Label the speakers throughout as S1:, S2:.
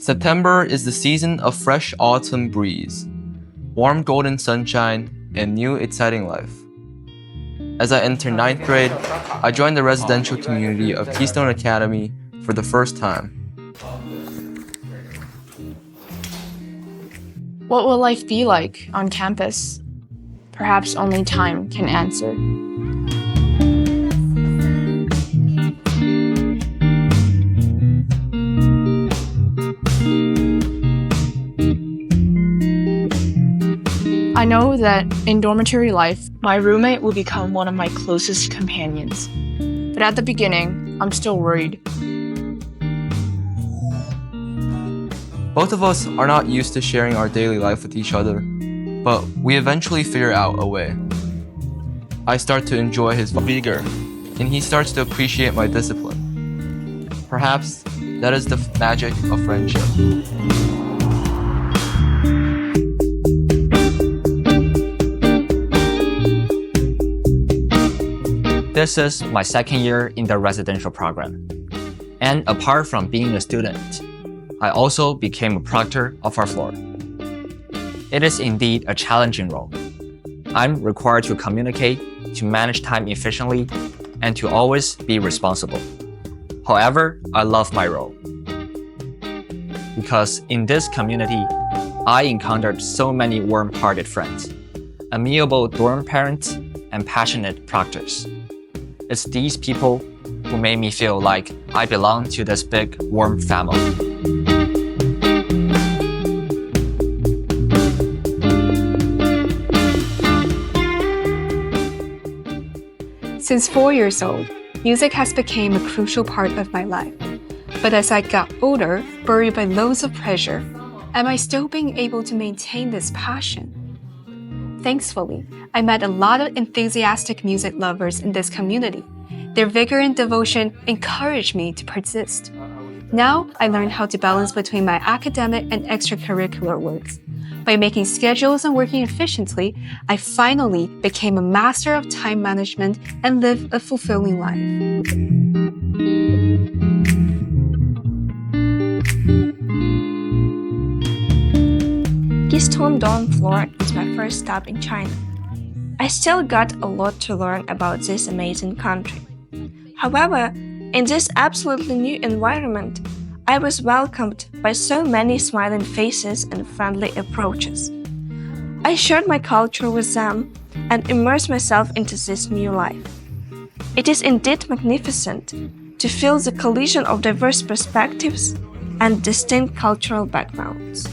S1: September is the season of fresh autumn breeze, warm golden sunshine, and new exciting life. As I enter 9th grade, I joined the residential community of Keystone Academy for the first time.
S2: What will life be like on campus? Perhaps only time can answer. I know that in dormitory life, my roommate will become one of my closest companions. But at the beginning, I'm still worried.
S1: Both of us are not used to sharing our daily life with each other, but we eventually figure out a way. I start to enjoy his vigor, and he starts to appreciate my discipline. Perhaps that is the magic of friendship.
S3: This is my second year in the residential program. And apart from being a student, I also became a proctor of our floor. It is indeed a challenging role. I'm required to communicate, to manage time efficiently, and to always be responsible. However, I love my role. Because in this community, I encountered so many warm-hearted friends, amiable dorm parents, and passionate proctors. It's these people who made me feel like I belong to this big, warm family.
S4: Since 4 years old, music has become a crucial part of my life. But as I got older, buried by loads of pressure, am I still being able to maintain this passion? Thankfully, I met a lot of enthusiastic music lovers in this community. Their vigor and devotion encouraged me to persist. Now, I learned how to balance between my academic and extracurricular works. By making schedules and working efficiently, I finally became a master of time management and lived a fulfilling life.
S5: Keystone dorm floor is my first stop in China. I still got a lot to learn about this amazing country. However, in this absolutely new environment, I was welcomed by so many smiling faces and friendly approaches. I shared my culture with them and immersed myself into this new life. It is indeed magnificent to feel the collision of diverse perspectives and distinct cultural backgrounds.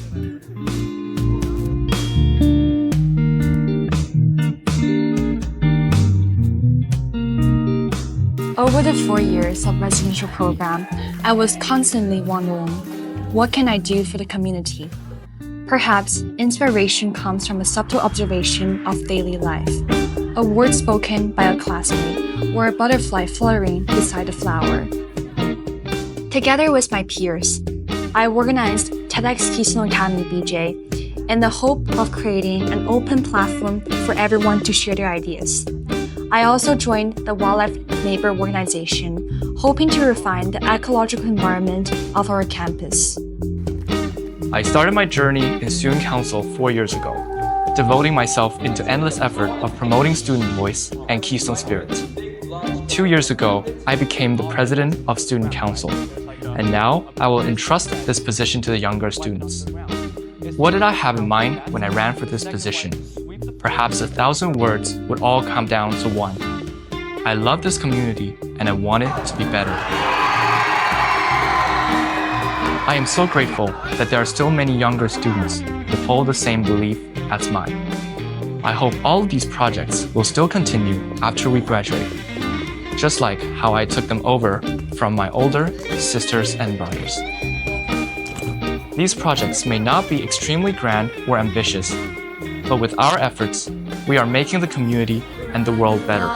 S2: Over the 4 years of residential program, I was constantly wondering, what can I do for the community? Perhaps inspiration comes from a subtle observation of daily life, a word spoken by a classmate, or a butterfly fluttering beside a flower. Together with my peers, I organized TEDx Keystone Academy BJ in the hope of creating an open platform for everyone to share their ideas. I also joined the Wildlife Neighbor organization, hoping to refine the ecological environment of our campus.
S6: I started my journey in Student Council 4 years ago, devoting myself into endless effort of promoting student voice and Keystone spirit. 2 years ago, I became the president of Student Council, and now I will entrust this position to the younger students. What did I have in mind when I ran for this position? Perhaps 1,000 words would all come down to one. I love this community and I want it to be better. I am so grateful that there are still many younger students with all the same belief as mine. I hope all of these projects will still continue after we graduate, just like how I took them over from my older sisters and brothers. These projects may not be extremely grand or ambitious, but with our efforts, we are making the community and the world better.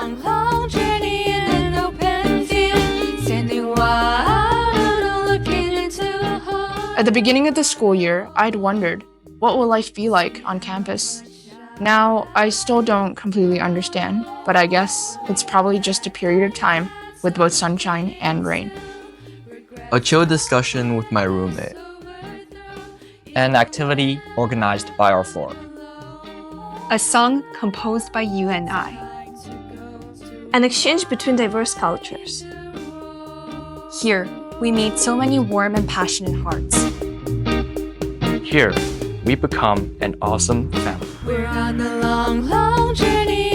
S2: At the beginning of the school year, I'd wondered, what will life be like on campus? Now, I still don't completely understand, but I guess it's probably just a period of time with both sunshine and rain.
S1: A chill discussion with my roommate.
S3: An activity organized by our floor.
S4: A song composed by you and I.
S5: An exchange between diverse cultures.
S2: Here, we meet so many warm and passionate hearts.
S6: Here, we become an awesome family.
S7: We're on a long, long journey